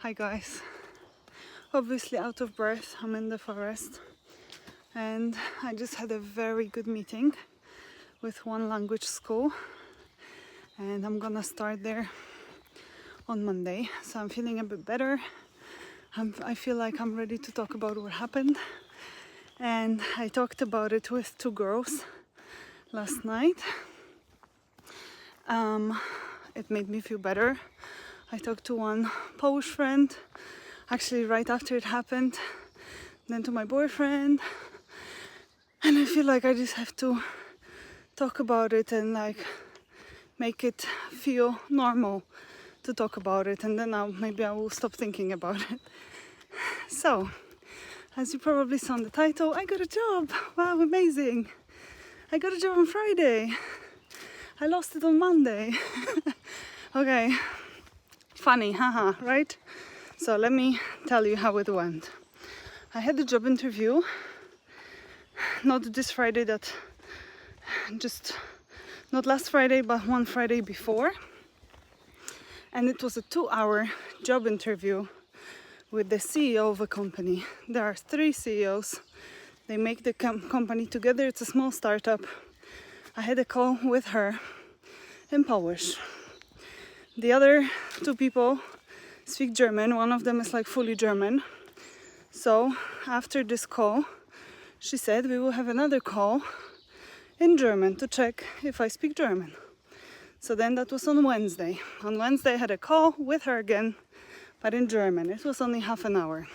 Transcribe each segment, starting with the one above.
Hi guys. Obviously out of breath, I'm in the forest and I just had a very good meeting with one language school and I'm gonna start there on Monday, so I'm feeling a bit better. I feel like I'm ready to talk about what happened, and I talked about it with two girls last night. It made me feel better. I talked to one Polish friend actually right after it happened, then to my boyfriend, and I feel like I just have to talk about it and like make it feel normal to talk about it, and then maybe I will stop thinking about it. So, as you probably saw in the title, I got a job. Wow, amazing. I got a job on Friday. I lost it on Monday. Okay, funny, haha, right? So let me tell you how it went. I had a job interview, not this Friday, not last Friday, but one Friday before. And it was a 2-hour job interview with the CEO of a company. There are 3 CEOs. They make the company together. It's a small startup. I had a call with her in Polish. The other 2 people speak German. One of them is like fully German. So after this call, she said we will have another call in German to check if I speak German. So then that was on Wednesday. On Wednesday I had a call with her again, but in German. It was only half an hour.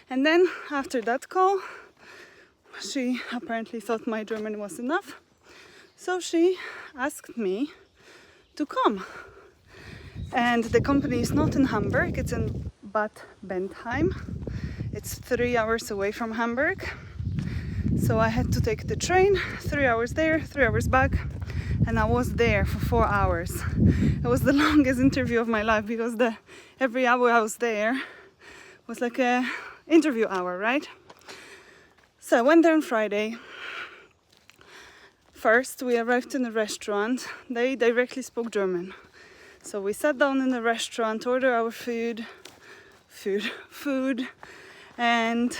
And then after that call, she apparently thought my German was enough. So she asked me to come. And the company is not in Hamburg, it's in Bad Bentheim. It's 3 hours away from Hamburg. So I had to take the train, 3 hours there, 3 hours back. And I was there for 4 hours. It was the longest interview of my life because every hour I was there was like a interview hour, right? So I went there on Friday. First, we arrived in a restaurant. They directly spoke German. So we sat down in the restaurant, ordered our food, and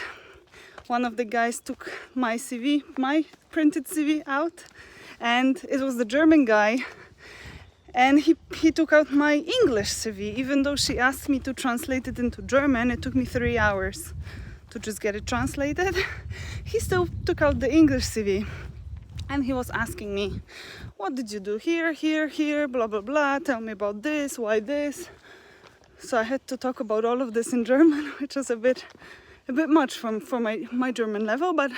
one of the guys took my CV, my printed CV out, and it was the German guy, and he took out my English CV. Even though she asked me to translate it into German, it took me 3 hours to just get it translated. He still took out the English CV. And he was asking me, what did you do here, blah, blah, blah, tell me about this, why this. So I had to talk about all of this in German, which was a bit much for my German level, but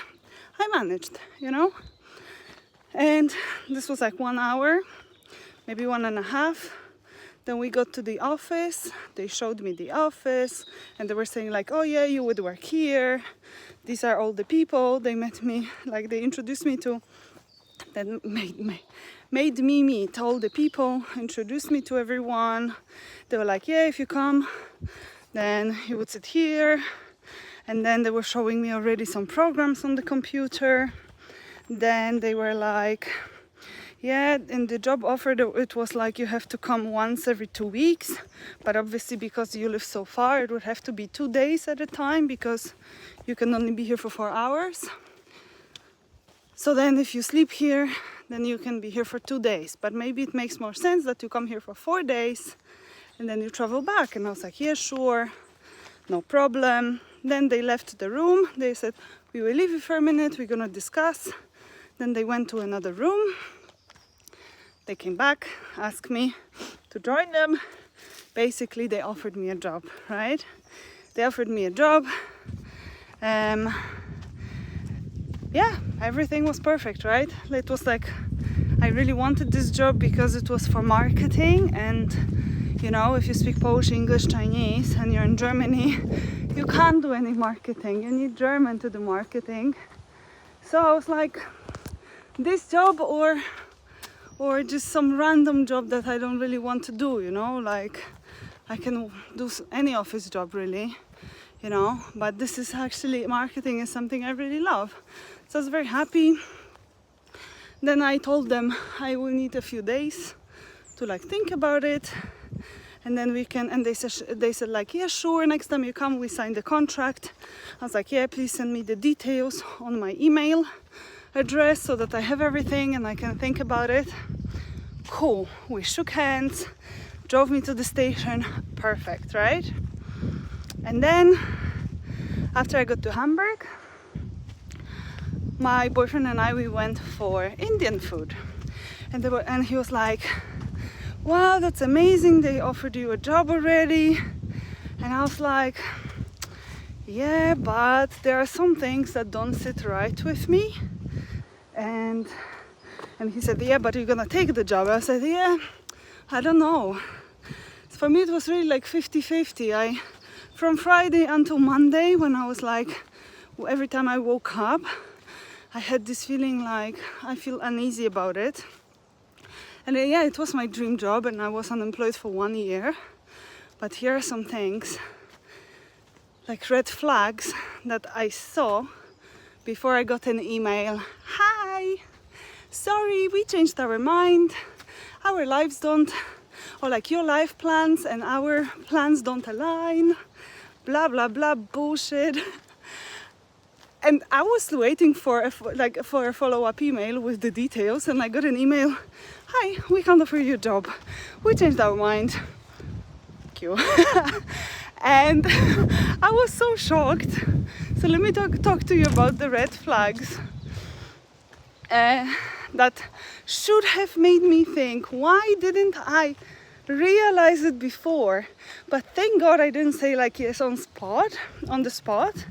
I managed, you know. And this was like 1 hour, maybe 1.5. Then we got to the office, they showed me the office, and they were saying like, oh yeah, you would work here. These are all the people. They met me, like they introduced me to, that made me meet all the people, introduced me to everyone. They were like, yeah, if you come, then you would sit here. And then they were showing me already some programs on the computer. Then they were like, yeah, in the job offer, it was like you have to come once every 2 weeks. But obviously, because you live so far, it would have to be 2 days at a time because you can only be here for 4 hours. So then if you sleep here, then you can be here for 2 days. But maybe it makes more sense that you come here for 4 days and then you travel back. And I was like, yeah, sure, no problem. Then they left the room. They said, we will leave you for a minute, we're gonna discuss. Then they went to another room. They came back, asked me to join them. Basically, they offered me a job, right? They offered me a job. Yeah, everything was perfect, right? It was like, I really wanted this job because it was for marketing, and you know, if you speak Polish, English, Chinese, and you're in Germany, you can't do any marketing. You need German to do marketing. So I was like, this job or just some random job that I don't really want to do, you know, like I can do any office job really, you know, but this is actually, marketing is something I really love. So I was very happy. Then I told them I will need a few days to like think about it, and then we can, and they said like, yeah, sure, next time you come we sign the contract. I was like, yeah, please send me the details on my email address so that I have everything and I can think about it. Cool. We shook hands, drove me to the station. Perfect, right? And then after I got to Hamburg, my boyfriend and I, we went for Indian food, and he was like, wow, that's amazing, they offered you a job already. And I was like, yeah, but there are some things that don't sit right with me. And he said, yeah, but you're gonna take the job. I said, yeah, I don't know. For me it was really like 50-50. From Friday until Monday, when I was like, every time I woke up, I had this feeling like I feel uneasy about it. And yeah, it was my dream job and I was unemployed for 1 year. But here are some things, like red flags that I saw before I got an email. Hi, sorry, we changed our mind. Our lives don't, or like your life plans and our plans don't align. Blah, blah, blah, bullshit. And I was waiting for a follow-up email with the details, and I got an email. Hi, we can't offer you a job. We changed our mind. Thank you. And I was so shocked. So let me talk to you about the red flags that should have made me think, why didn't I realize it before? But thank God I didn't say like yes on the spot.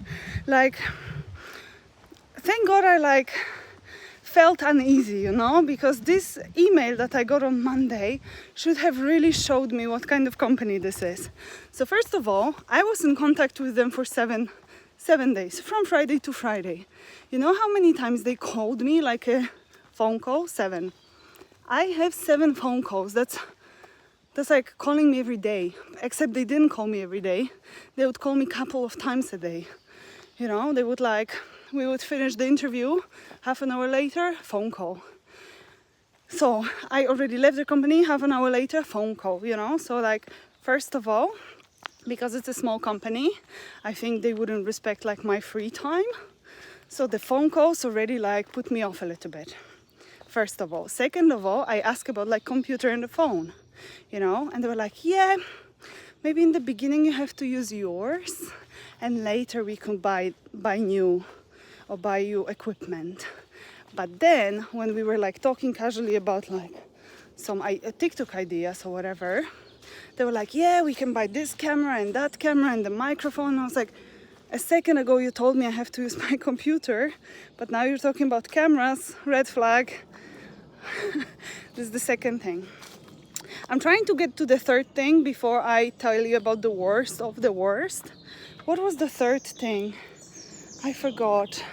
Like, thank God I like felt uneasy, you know, because this email that I got on Monday should have really showed me what kind of company this is. So first of all, I was in contact with them for seven days, from Friday to Friday. You know how many times they called me, like a phone call? 7. I have 7 phone calls. That's like calling me every day, except they didn't call me every day. They would call me a couple of times a day. You know, they would like, we would finish the interview, half an hour later, phone call. So I already left the company, half an hour later, phone call, you know. So like, first of all, because it's a small company, I think they wouldn't respect like my free time. So the phone calls already like put me off a little bit, first of all. Second of all, I asked about like computer and the phone, you know, and they were like, yeah, maybe in the beginning you have to use yours and later we can buy new or buy you equipment. But then when we were like talking casually about like some TikTok ideas or whatever, they were like, yeah, we can buy this camera and that camera and the microphone. And I was like, a second ago you told me I have to use my computer, but now you're talking about cameras, red flag. This is the second thing. I'm trying to get to the third thing before I tell you about the worst of the worst. What was the third thing? I forgot.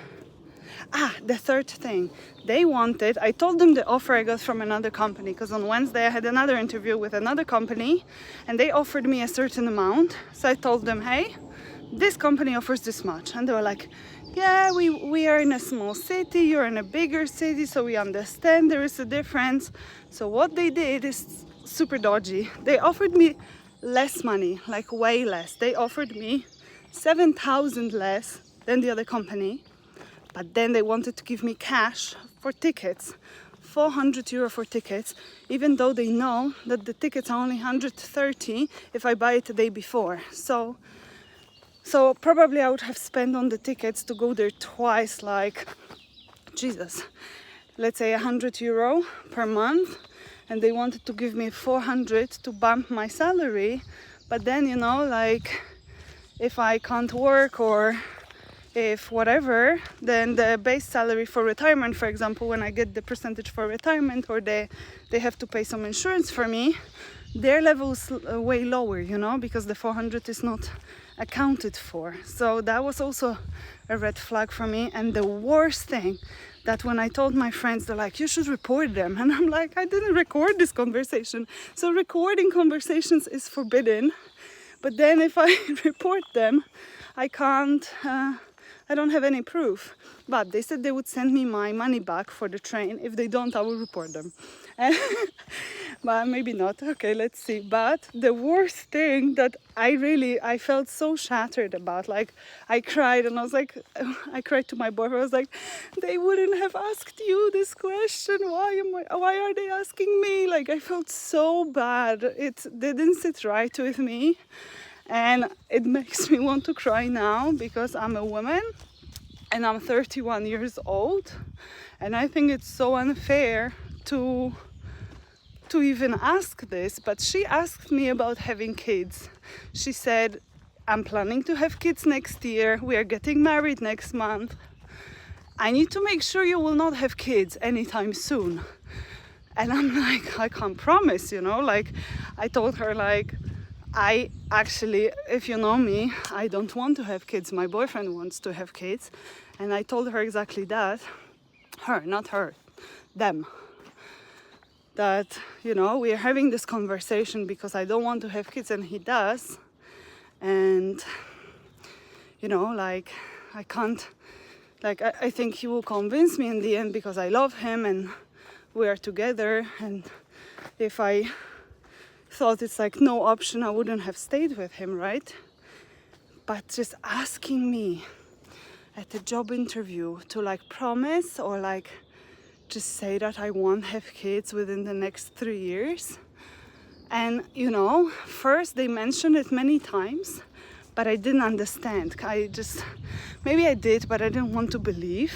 The third thing. I told them the offer I got from another company, because on Wednesday I had another interview with another company and they offered me a certain amount. So I told them, hey, this company offers this much. And they were like, yeah, we are in a small city, you're in a bigger city, so we understand there is a difference. So what they did is super dodgy. They offered me less money, like way less. They offered me 7,000 less than the other company. But then they wanted to give me cash for tickets, 400 euro for tickets, even though they know that the tickets are only 130 if I buy it the day before. So probably I would have spent on the tickets to go there twice, like, Jesus, let's say 100 euro per month. And they wanted to give me 400 to bump my salary. But then, you know, like, if I can't work or if whatever, then the base salary for retirement, for example, when I get the percentage for retirement or they have to pay some insurance for me, their level is way lower, you know, because the 400 is not accounted for. So that was also a red flag for me. And the worst thing, that when I told my friends, they're like, you should report them. And I'm like, I didn't record this conversation. So recording conversations is forbidden. But then if I report them, I can't, I don't have any proof. But they said they would send me my money back for the train. If they don't, I will report them. But maybe not. Okay, let's see. But the worst thing that I felt so shattered about, like I cried and I was like, I cried to my boyfriend. I was like, they wouldn't have asked you this question. Why are they asking me? Like I felt so bad. It didn't sit right with me. And it makes me want to cry now because I'm a woman and I'm 31 years old. And I think it's so unfair to even ask this, but she asked me about having kids. She said, I'm planning to have kids next year. We are getting married next month. I need to make sure you will not have kids anytime soon. And I'm like, I can't promise, like I told her, like, I actually, if you know me, I don't want to have kids. My boyfriend wants to have kids. And I told her exactly that. Her, not her, them. That, we are having this conversation because I don't want to have kids and he does. And, like, I can't, like, I think he will convince me in the end because I love him and we are together. And if I thought it's like no option, I wouldn't have stayed with him, right? But just asking me at the job interview to like promise or like just say that I won't have kids within the next 3 years. And first they mentioned it many times, but I didn't understand. Maybe I did, but I didn't want to believe.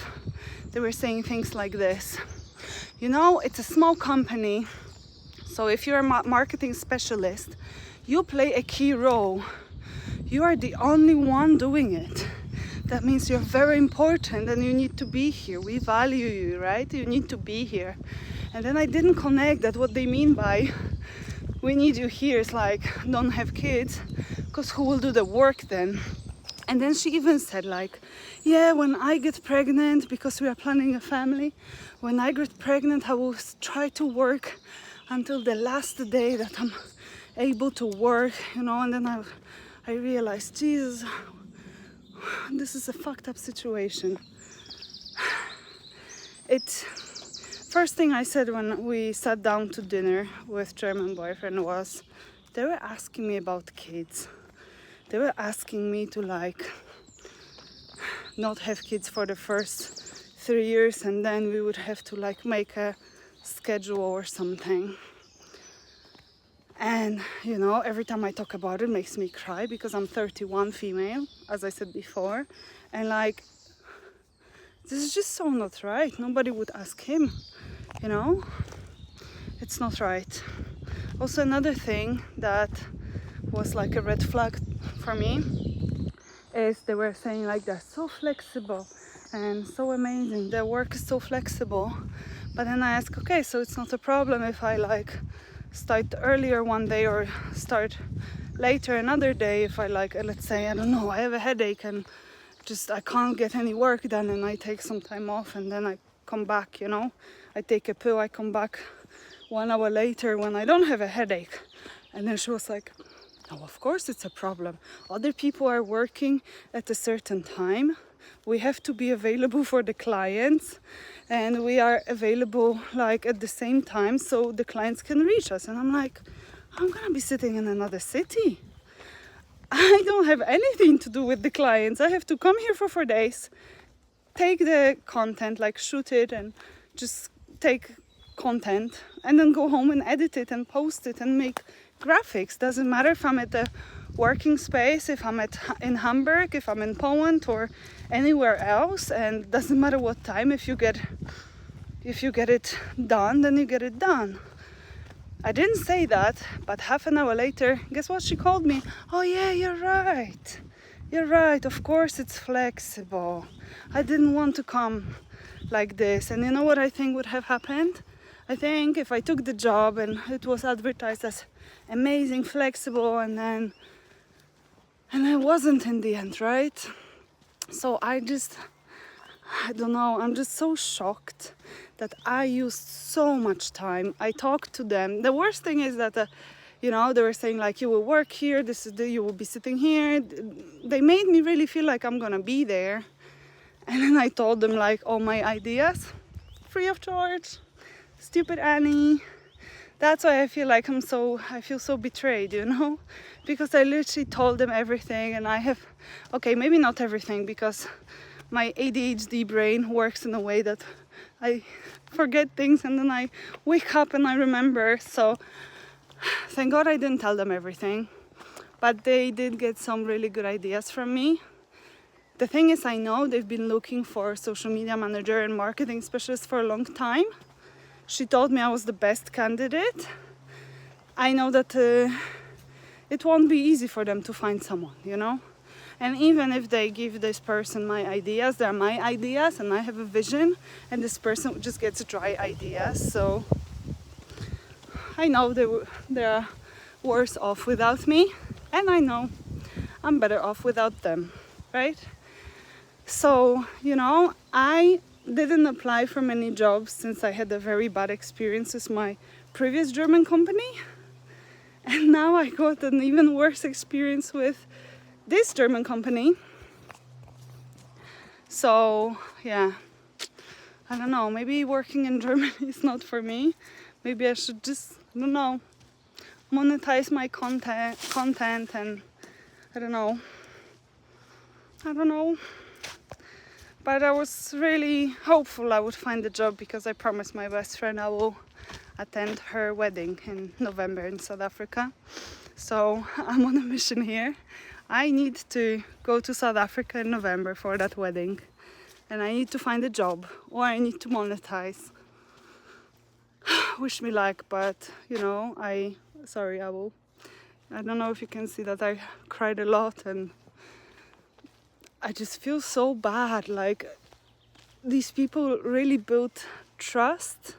They were saying things like this. It's a small company, so if you're a marketing specialist, you play a key role. You are the only one doing it. That means you're very important and you need to be here. We value you, right? You need to be here. And then I didn't connect that what they mean by we need you here is like, don't have kids, because who will do the work then? And then she even said like, yeah, when I get pregnant, because we are planning a family, when I get pregnant, I will try to work until the last day that I'm able to work, and then I realized, Jesus, this is a fucked up situation. First thing I said when we sat down to dinner with German boyfriend was, they were asking me about kids. They were asking me to like not have kids for the first 3 years and then we would have to like make a schedule or something. And every time I talk about it makes me cry because I'm 31 female, as I said before, and like this is just so not right. Nobody would ask him, it's not right. Also another thing that was like a red flag for me is they were saying like they're so flexible and so amazing, their work is so flexible. But then I ask, okay, so it's not a problem if I like start earlier one day or start later another day, if I like, let's say, I don't know, I have a headache and just I can't get any work done and I take some time off and then I come back, I take a pill, I come back 1 hour later when I don't have a headache. And then she was like, no, of course it's a problem. Other people are working at a certain time. We have to be available for the clients and we are available like at the same time so the clients can reach us. And I'm like, I'm gonna be sitting in another city. I don't have anything to do with the clients. I have to come here for 4 days, take the content, like shoot it and just take content and then go home and edit it and post it and make graphics. Doesn't matter if I'm at the working space, if I'm in Hamburg, if I'm in Poland or anywhere else, and doesn't matter what time. If you get it done, then you get it done. I didn't say that, but half an hour later, guess what she called me? Oh yeah, you're right, of course it's flexible. I didn't want to come like this. And you know what I think would have happened? I think if I took the job and it was advertised as amazing, flexible, and it wasn't in the end, right? So I don't know, I'm just so shocked that I used so much time. I talked to them. The worst thing is that, they were saying like, you will work here, you will be sitting here. They made me really feel like I'm gonna be there. And then I told them like all my ideas, free of charge. stupid Annie. That's why I feel like I feel so betrayed, you know, because I literally told them everything, and I have, okay, maybe not everything, because my ADHD brain works in a way that I forget things and then I wake up and I remember. So thank God I didn't tell them everything, but they did get some really good ideas from me. The thing is, I know they've been looking for a social media manager and marketing specialist for a long time. She told me I was the best candidate. I know that it won't be easy for them to find someone, you know? And even if they give this person my ideas, they're my ideas and I have a vision, and this person just gets dry ideas. So I know they're worse off without me, and I know I'm better off without them, right? So, you know, I didn't apply for many jobs since I had a very bad experience with my previous German company, and now I got an even worse experience with this German company. So yeah, I don't know, maybe working in Germany is not for me. Maybe I should just, I don't know, monetize my content and I don't know. But I was really hopeful I would find a job, because I promised my best friend I will attend her wedding in November in South Africa. So I'm on a mission here. I need to go to South Africa in November for that wedding, and I need to find a job, or I need to monetize. Wish me luck, but you know, sorry, I don't know if you can see that I cried a lot, and I just feel so bad. Like, these people really built trust,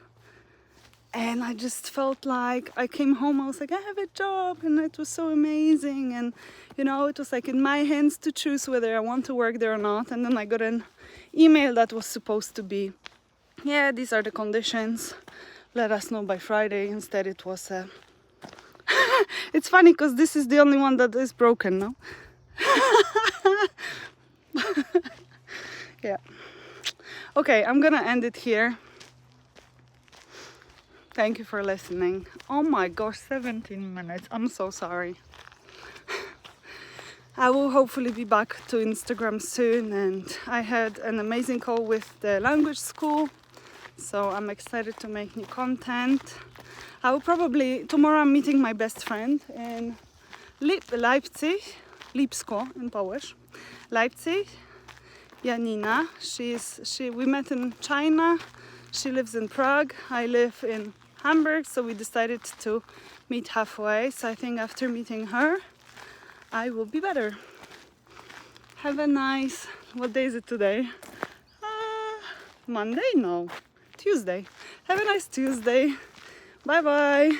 and I just felt like I came home, I was like, I have a job, and it was so amazing, and you know, it was like in my hands to choose whether I want to work there or not. And then I got an email that was supposed to be, yeah, these are the conditions, let us know by Friday. Instead it was it's funny because this is the only one that is broken, no? Yeah. Okay, I'm gonna end it here. Thank you for listening. Oh my gosh, 17 minutes. I'm so sorry. I will hopefully be back to Instagram soon, and I had an amazing call with the language school, so I'm excited to make new content. I will probably, tomorrow I'm meeting my best friend in Leipzig, Lipsko in Polish, Leipzig, Janina. We met in China, she lives in Prague, I live in Hamburg, so we decided to meet halfway. So I think after meeting her, I will be better. Have a nice, what day is it today? Monday? No, Tuesday. Have a nice Tuesday. Bye bye.